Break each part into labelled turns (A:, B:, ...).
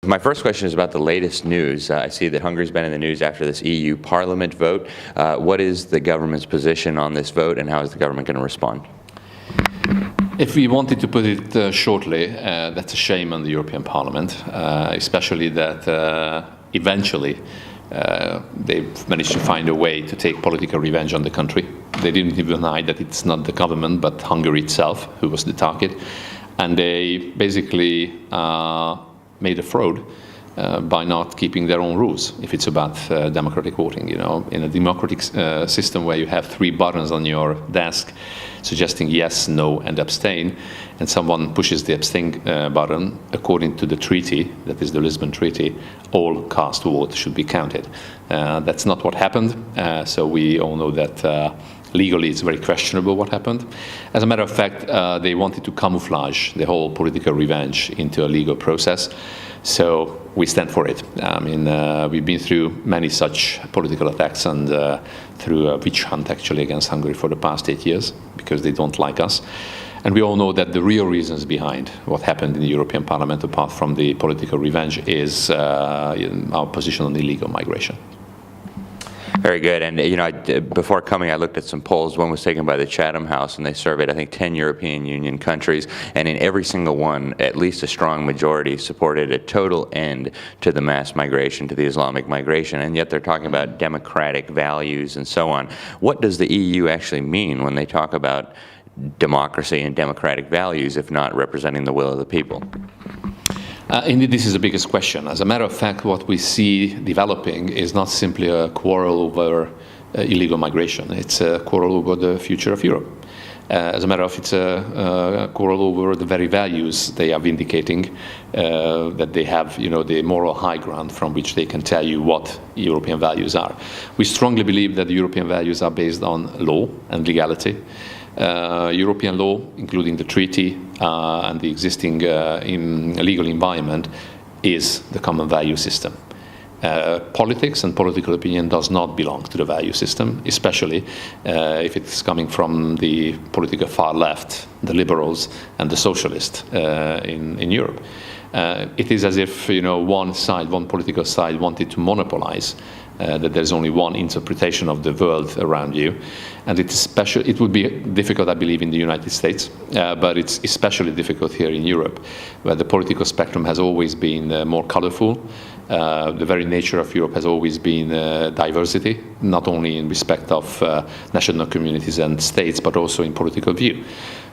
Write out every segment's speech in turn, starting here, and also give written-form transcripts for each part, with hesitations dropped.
A: My first question is about the latest news. I see that Hungary's been in the news after this EU Parliament vote. What is the government's position on this vote, and how is the government going to respond?
B: If we wanted to put it shortly, that's a shame on the European Parliament, especially that eventually they've managed to find a way to take political revenge on the country. They didn't even deny that it's not the government, but Hungary itself who was the target. And they basically made a fraud by not keeping their own rules if it's about democratic voting. You know, in a democratic system where you have 3 buttons on your desk suggesting yes, no, and abstain, and someone pushes the abstain button, according to the treaty, that is the Lisbon Treaty, all cast votes should be counted. That's not what happened, so we all know that legally it's very questionable what happened. As a matter of fact, they wanted to camouflage the whole political revenge into a legal process. So we stand for it. I mean, we've been through many such political attacks and through a witch hunt actually against Hungary for the past 8 years because they don't like us. And we all know that the real reasons behind what happened in the European Parliament, apart from the political revenge, is our position on illegal migration.
A: Very good. And, you know, before coming, I looked at some polls. One was taken by the Chatham House, and they surveyed, I think, 10 European Union countries. And in every single one, at least a strong majority supported a total end to the mass migration, to the Islamic migration. And yet they're talking about democratic values and so on. What does the EU actually mean when they talk about democracy and democratic values, if not representing the will of the people?
B: Indeed, this is the biggest question. As a matter of fact, what we see developing is not simply a quarrel over illegal migration. It's a quarrel over the future of Europe. As a matter of fact, it's a quarrel over the very values they are vindicating, that they have, you know, the moral high ground from which they can tell you what European values are. We strongly believe that the European values are based on law and legality. European law, including the treaty and the existing legal environment, is the common value system. Politics and political opinion does not belong to the value system, especially if it's coming from the political far left, the liberals and the socialists in Europe. It is as if, you know, one political side wanted to monopolize that there's only one interpretation of the world around you. And it would be difficult, I believe, in the United States, but it's especially difficult here in Europe, where the political spectrum has always been more colorful. The very nature of Europe has always been diversity, not only in respect of national communities and states, but also in political view.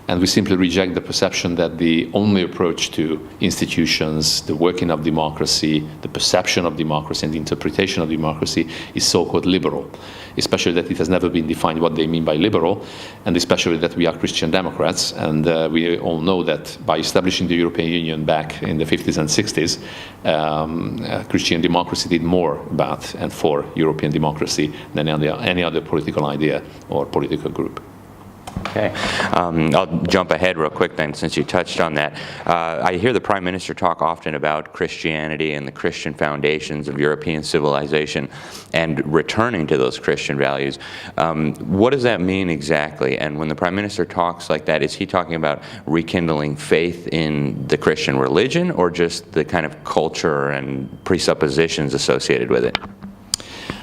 B: And we simply reject the perception that the only approach to institutions, the working of democracy, the perception of democracy and the interpretation of democracy is so-called liberal, especially that it has never been defined what they mean by liberal, and especially that we are Christian Democrats. And we all know that by establishing the European Union back in the 50s and 60s, Christian democracy did more about and for European democracy than any other political idea or political group.
A: Okay. I'll jump ahead real quick then, since you touched on that. I hear the Prime Minister talk often about Christianity and the Christian foundations of European civilization and returning to those Christian values. What does that mean exactly? And when the Prime Minister talks like that, is he talking about rekindling faith in the Christian religion, or just the kind of culture and presuppositions associated with it?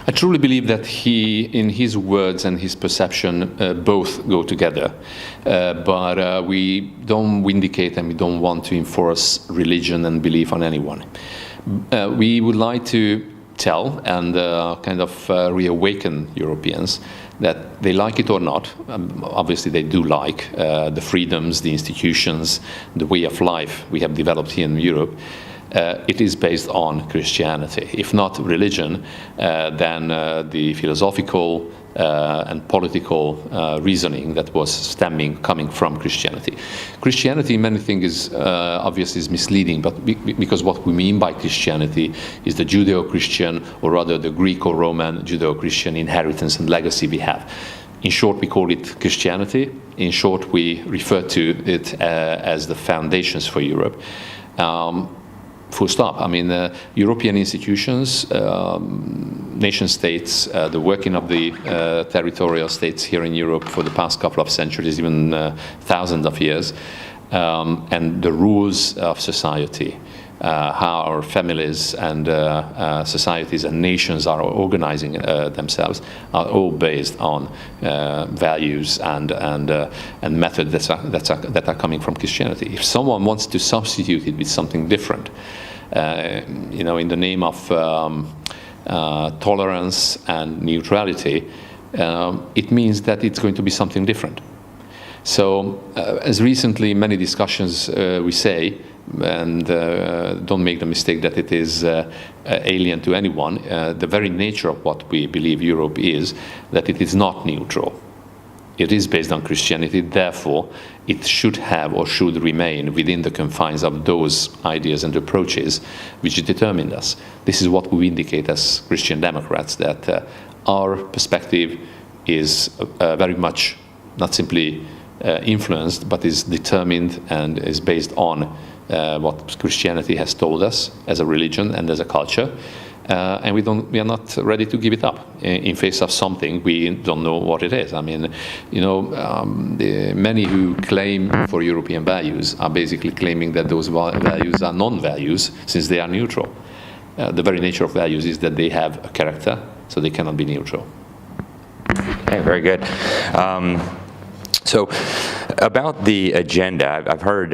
B: I truly believe that he, in his words and his perception, both go together. But we don't vindicate and we don't want to enforce religion and belief on anyone. We would like to tell and kind of reawaken Europeans that they like it or not. Obviously they do like the freedoms, the institutions, the way of life we have developed here in Europe. It is based on Christianity. If not religion, then the philosophical and political reasoning that was coming from Christianity. Christianity, in many things, is obviously misleading, but because what we mean by Christianity is the Judeo-Christian, or rather the Greco-Roman Judeo-Christian inheritance and legacy we have. In short, we call it Christianity. In short, we refer to it as the foundations for Europe. Full stop. I mean, European institutions, nation states, the working of the territorial states here in Europe for the past couple of centuries, even thousands of years, and the rules of society, how our families and societies and nations are organizing themselves are all based on values and methods that are coming from Christianity. If someone wants to substitute it with something different, in the name of tolerance and neutrality, it means that it's going to be something different. So, as recently many discussions we say, and don't make the mistake that it is alien to anyone, the very nature of what we believe Europe is, that it is not neutral. It is based on Christianity, therefore it should have or should remain within the confines of those ideas and approaches which determined us. This is what we indicate as Christian Democrats, that our perspective is very much not simply influenced, but is determined and is based on what Christianity has told us as a religion and as a culture, and we are not ready to give it up in face of something we don't know what it is. I mean, the many who claim for European values are basically claiming that those values are non-values since they are neutral. The very nature of values is that they have a character, so they cannot be neutral.
A: Okay, very good. So about the agenda, I've heard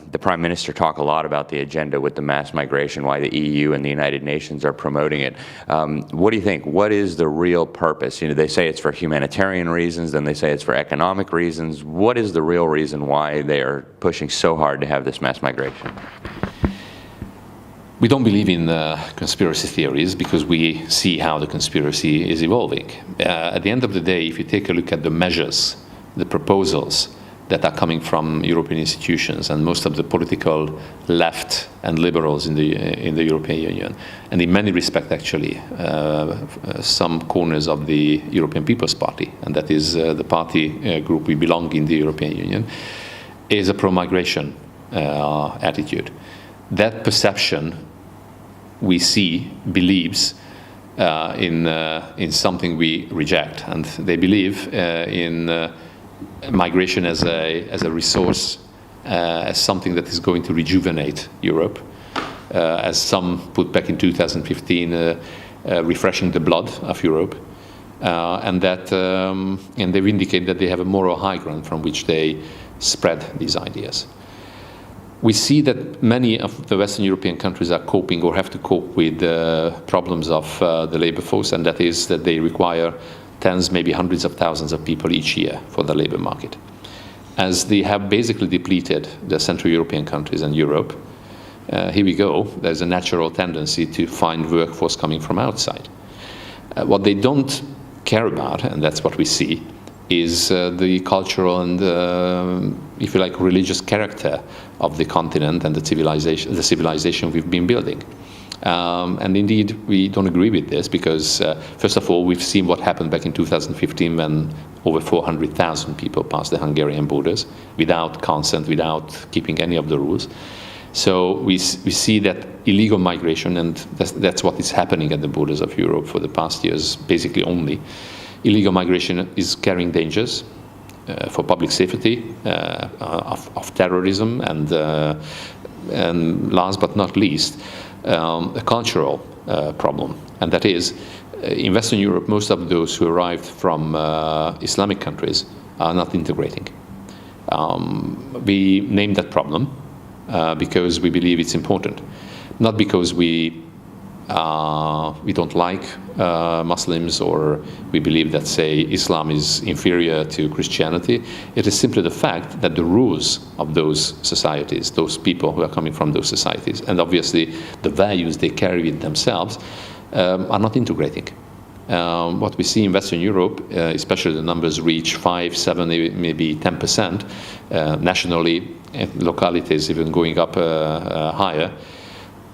A: the Prime Minister talk a lot about the agenda with the mass migration, why the EU and the United Nations are promoting it. What do you think? What is the real purpose? They say it's for humanitarian reasons, then they say it's for economic reasons. What is the real reason why they are pushing so hard to have this mass migration?
B: We don't believe in conspiracy theories because we see how the conspiracy is evolving. At the end of the day, if you take a look at the measures, the proposals that are coming from European institutions and most of the political left and liberals in the European Union, and in many respects actually some corners of the European People's Party, and that is the party group we belong in the European Union, is a pro-migration attitude. That perception we see believes in something we reject, and they believe in migration as a resource, as something that is going to rejuvenate Europe, as some put back in 2015, refreshing the blood of Europe, and they've indicated that they have a moral high ground from which they spread these ideas. We see that many of the Western European countries are coping or have to cope with problems of the labor force, and that is that they require tens, maybe hundreds of thousands of people each year for the labor market. As they have basically depleted the Central European countries and Europe, here we go, there's a natural tendency to find workforce coming from outside. What they don't care about, and that's what we see, is the cultural and, if you like, religious character of the continent and the civilization we've been building. And indeed, we don't agree with this because, first of all, we've seen what happened back in 2015 when over 400,000 people passed the Hungarian borders without consent, without keeping any of the rules. So we see that illegal migration, and that's what is happening at the borders of Europe for the past years, basically only. Illegal migration is carrying dangers for public safety, of terrorism, and last but not least, a cultural problem, and that is, in Western Europe, most of those who arrived from Islamic countries are not integrating. We named that problem because we believe it's important, not because we don't like Muslims or we believe that, say, Islam is inferior to Christianity. It is simply the fact that the rules of those societies, those people who are coming from those societies, and obviously the values they carry with themselves, are not integrating. What we see in Western Europe, especially the numbers reach 5, 7, maybe 10%, nationally, and localities even going up higher.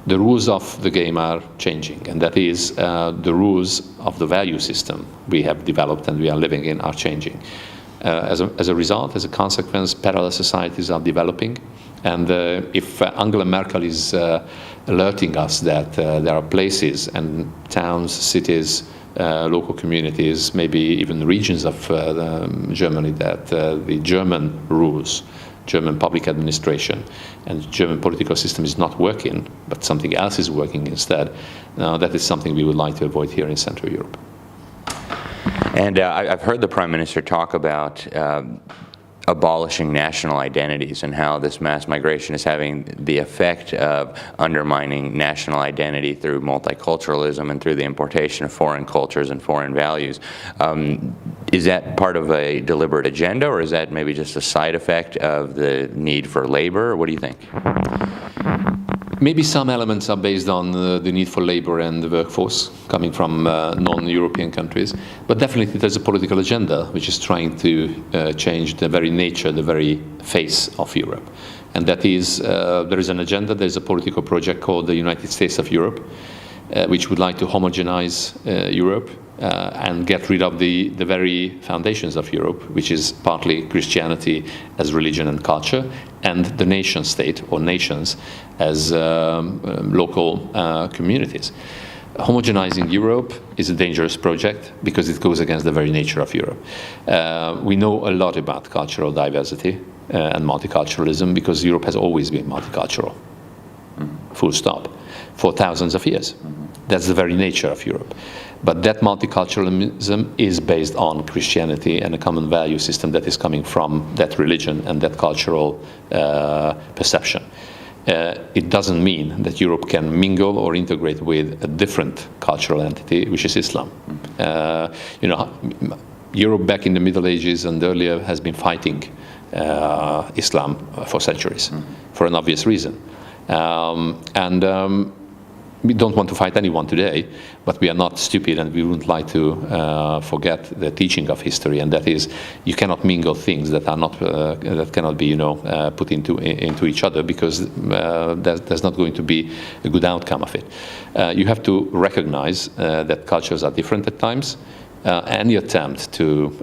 B: The rules of the game are changing, and that is the rules of the value system we have developed and we are living in are changing. As a result, as a consequence, parallel societies are developing, and if Angela Merkel is alerting us that there are places and towns, cities, local communities, maybe even regions of Germany that the German rules German public administration, and the German political system is not working, but something else is working instead, that is something we would like to avoid here in Central Europe.
A: And I've heard the Prime Minister talk about abolishing national identities and how this mass migration is having the effect of undermining national identity through multiculturalism and through the importation of foreign cultures and foreign values. Is that part of a deliberate agenda, or is that maybe just a side effect of the need for labor? What do you think?
B: Maybe some elements are based on the need for labor and the workforce coming from non-European countries, but definitely there's a political agenda which is trying to change the very nature, the very face of Europe. And that is, there is an agenda, there's a political project called the United States of Europe, which would like to homogenize Europe and get rid of the very foundations of Europe, which is partly Christianity as religion and culture, and the nation state or nations as local communities. Homogenizing Europe is a dangerous project because it goes against the very nature of Europe. We know a lot about cultural diversity and multiculturalism because Europe has always been multicultural, full stop, for thousands of years. That's the very nature of Europe. But that multiculturalism is based on Christianity and a common value system that is coming from that religion and that cultural perception. It doesn't mean that Europe can mingle or integrate with a different cultural entity, which is Islam. Europe back in the Middle Ages and earlier has been fighting Islam for centuries, for an obvious reason. We don't want to fight anyone today, but we are not stupid, and we wouldn't like to forget the teaching of history, and that is, you cannot mingle things that are not that cannot be, put into each other, because there's not going to be a good outcome of it. You have to recognize that cultures are different at times. Any attempt to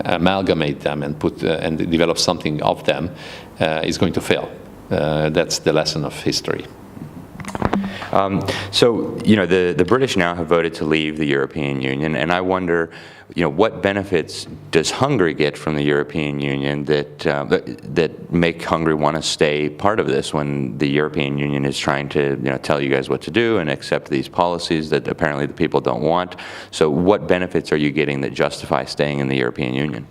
B: amalgamate them and and develop something of them is going to fail. That's the lesson of history.
A: The British now have voted to leave the European Union, and I wonder, what benefits does Hungary get from the European Union that make Hungary want to stay part of this when the European Union is trying to, tell you guys what to do and accept these policies that apparently the people don't want? So what benefits are you getting that justify staying in the European Union?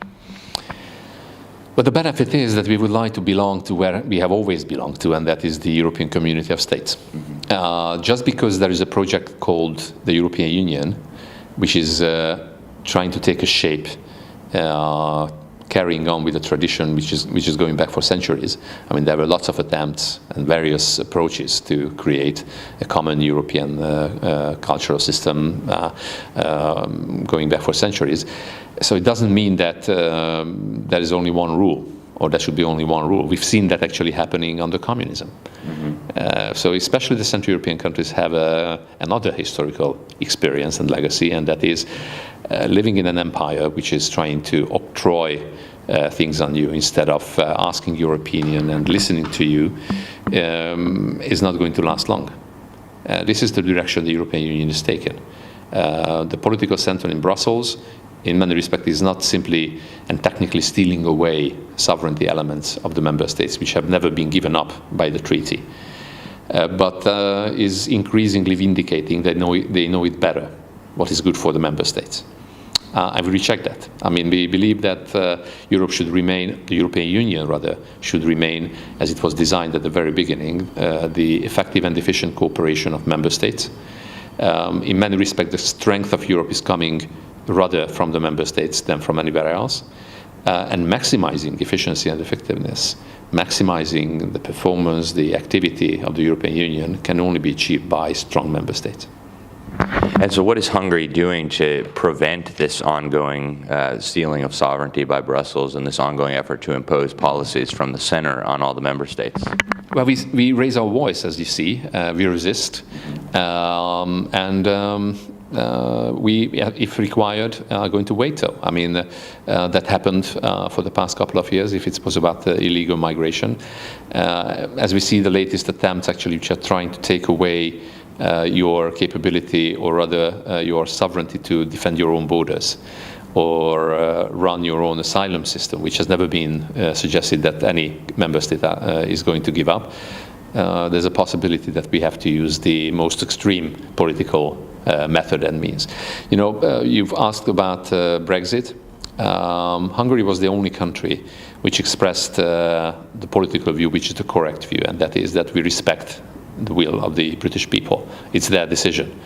B: But the benefit is that we would like to belong to where we have always belonged to, and that is the European Community of States. Just because there is a project called the European Union, which is trying to take a shape, carrying on with a tradition which is going back for centuries. I mean, there were lots of attempts and various approaches to create a common European cultural system going back for centuries. So it doesn't mean that there is only one rule, or there should be only one rule. We've seen that actually happening under communism. So especially the Central European countries have another historical experience and legacy, and that is living in an empire which is trying to octroy things on you instead of asking your opinion and listening to you is not going to last long. This is the direction the European Union is taken. The political center in Brussels, in many respects, is not simply and technically stealing away sovereignty elements of the member states, which have never been given up by the treaty, but is increasingly vindicating that they know it better, what is good for the member states. I reject that. I mean, we believe that Europe should remain, the European Union rather, should remain as it was designed at the very beginning, the effective and efficient cooperation of member states. In many respects, the strength of Europe is coming rather from the member states than from anywhere else, and maximizing efficiency and effectiveness, maximizing the performance, the activity of the European Union can only be achieved by strong member states.
A: And so what is Hungary doing to prevent this ongoing stealing of sovereignty by Brussels and this ongoing effort to impose policies from the center on all the member states?
B: Well, we raise our voice, as you see. We resist. We, if required, are going to veto. I mean, that happened for the past couple of years, if it was about the illegal migration. As we see the latest attempts, actually, which are trying to take away your capability, or rather your sovereignty to defend your own borders, or run your own asylum system, which has never been suggested that any member state is going to give up. There's a possibility that we have to use the most extreme political method and means. You know, you've asked about Brexit. Hungary was the only country which expressed the political view, which is the correct view, and that is that we respect the will of the British people. It's their decision.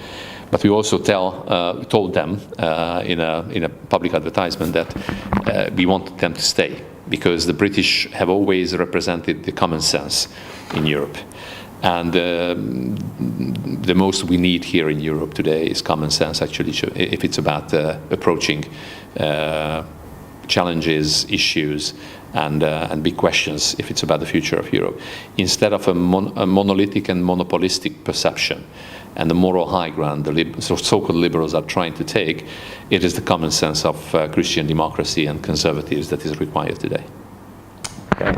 B: But we also told them in a public advertisement that we wanted them to stay, because the British have always represented the common sense in Europe. And the most we need here in Europe today is common sense, actually, if it's about approaching challenges, issues, and big questions, if it's about the future of Europe. Instead of a monolithic and monopolistic perception and the moral high ground the so-called liberals are trying to take, it is the common sense of Christian democracy and conservatives that is required today.
A: Okay.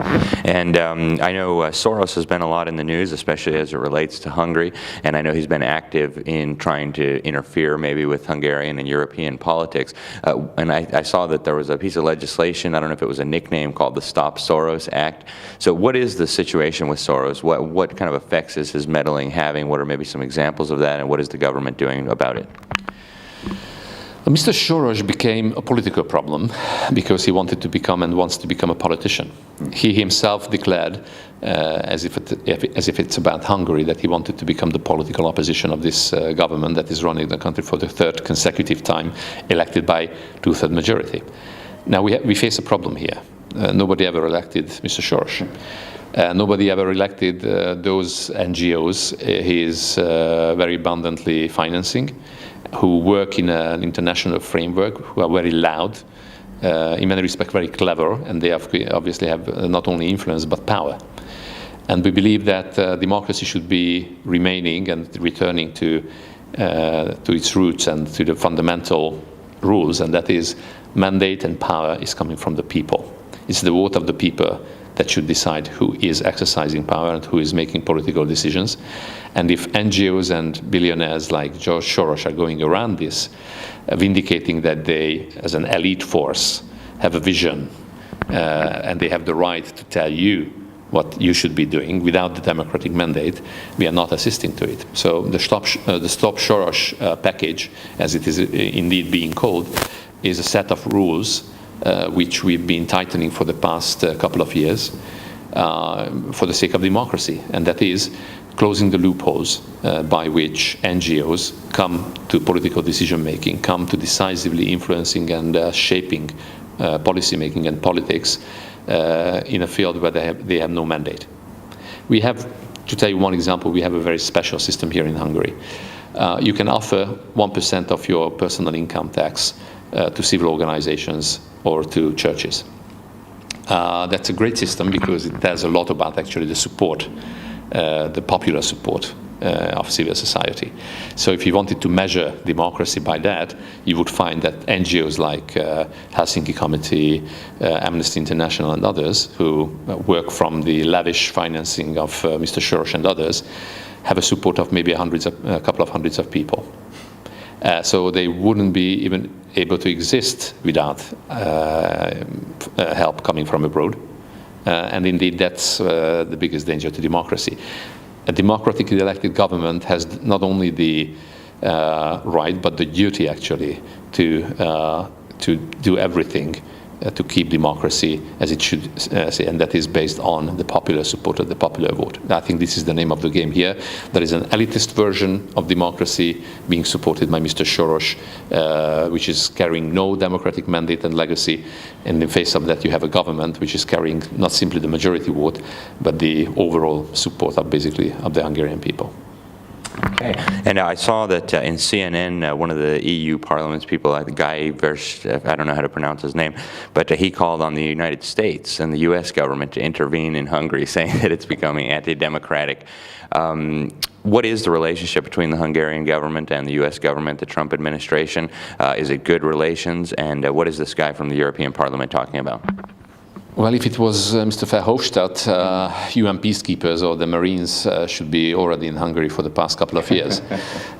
A: And I know Soros has been a lot in the news, especially as it relates to Hungary, and I know he's been active in trying to interfere maybe with Hungarian and European politics. And I saw that there was a piece of legislation, I don't know if it was a nickname, called the Stop Soros Act. So what is the situation with Soros? What kind of effects is his meddling having? What are maybe some examples of that, and what is the government doing about it?
B: Mr. Soros became a political problem because he wanted to become and wants to become a politician. He himself declared, as if it's about Hungary, that he wanted to become the political opposition of this government that is running the country for the third consecutive time, elected by two-thirds majority. Now we face a problem here. Nobody ever elected Mr. Soros. Nobody ever elected those NGOs he is very abundantly financing, who work in an international framework, who are very loud, in many respects very clever, and they obviously have not only influence but power. And we believe that democracy should be remaining and returning to its roots and to the fundamental rules, and that is mandate and power is coming from the people. It's the vote of the people that should decide who is exercising power and who is making political decisions. And if NGOs and billionaires like George Soros are going around this, vindicating that they, as an elite force, have a vision and they have the right to tell you what you should be doing without the democratic mandate, we are not assisting to it. So the Stop Soros package, as it is indeed being called, is a set of rules which we've been tightening for the past couple of years for the sake of democracy, and that is closing the loopholes by which NGOs come to political decision-making, come to decisively influencing and shaping policy-making and politics in a field where they have no mandate. We have, to tell you one example, we have a very special system here in Hungary. You can offer 1% of your personal income tax to civil organizations or to churches. That's a great system because it tells a lot about actually the support, the popular support of civil society. So if you wanted to measure democracy by that, you would find that NGOs like Helsinki Committee, Amnesty International and others who work from the lavish financing of Mr. Soros and others have a support of maybe a couple of hundreds of people. So they wouldn't be even able to exist without help coming from abroad. And indeed, that's the biggest danger to democracy. A democratically elected government has not only the right, but the duty, actually, to do everything to keep democracy as it should say, and that is based on the popular support of the popular vote. I think this is the name of the game here. There is an elitist version of democracy being supported by Mr. Soros, which is carrying no democratic mandate and legacy. In the face of that, you have a government which is carrying not simply the majority vote, but the overall support of basically of the Hungarian people.
A: Okay, and I saw that in CNN, one of the EU Parliament's people, the guy, I don't know how to pronounce his name, but he called on the United States and the U.S. government to intervene in Hungary, saying that it's becoming anti-democratic. What is the relationship between the Hungarian government and the U.S. government, the Trump administration? Is it good relations? And what is this guy from the European Parliament talking about?
B: Well, if it was Mr. Verhofstadt, UN peacekeepers or the Marines should be already in Hungary for the past couple of years.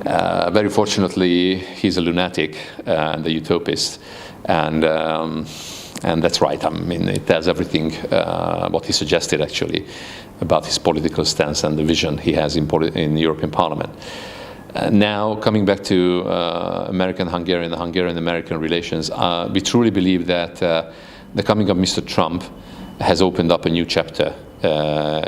B: Very fortunately, he's a lunatic and a utopist, And that's right. I mean, it does everything what he suggested, actually, about his political stance and the vision he has in the European Parliament. Now, coming back to American-Hungarian and Hungarian-American relations, we truly believe that the coming of Mr. Trump has opened up a new chapter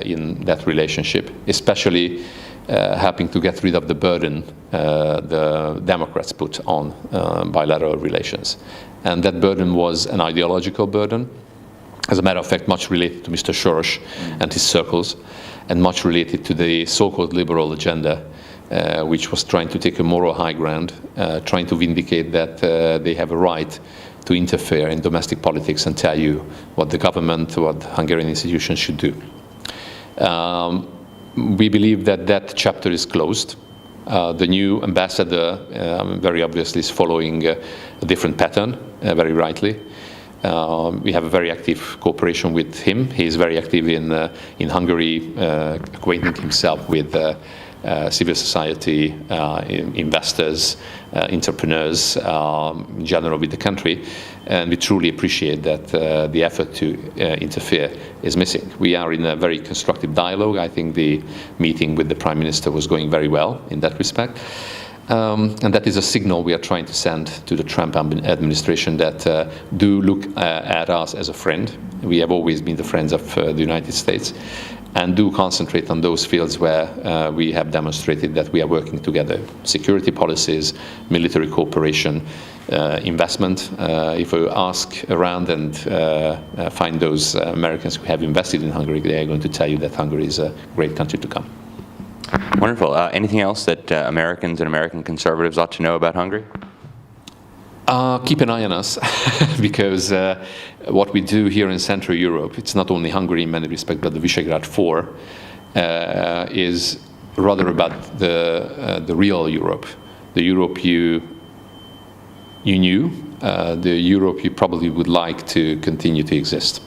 B: in that relationship, especially helping to get rid of the burden the Democrats put on bilateral relations. And that burden was an ideological burden, as a matter of fact, much related to Mr. Soros and his circles, and much related to the so-called liberal agenda, which was trying to take a moral high ground, trying to vindicate that they have a right to interfere in domestic politics and tell you what the government, what Hungarian institutions should do. We believe that that chapter is closed. The new ambassador, very obviously, is following a different pattern, very rightly. We have a very active cooperation with him. He is very active in Hungary, acquainting himself with civil society, investors, entrepreneurs, in general with the country. And we truly appreciate that the effort to interfere is missing. We are in a very constructive dialogue. I think the meeting with the Prime Minister was going very well in that respect. And that is a signal we are trying to send to the Trump administration that do look at us as a friend. We have always been the friends of the United States, and do concentrate on those fields where we have demonstrated that we are working together. Security policies, military cooperation, investment. If you ask around and find those Americans who have invested in Hungary, they are going to tell you that Hungary is a great country to come.
A: Wonderful. Anything else that Americans and American conservatives ought to know about Hungary?
B: Keep an eye on us, because what we do here in Central Europe, it's not only Hungary in many respects, but the Visegrad Four, is rather about the real Europe, the Europe you knew, the Europe you probably would like to continue to exist.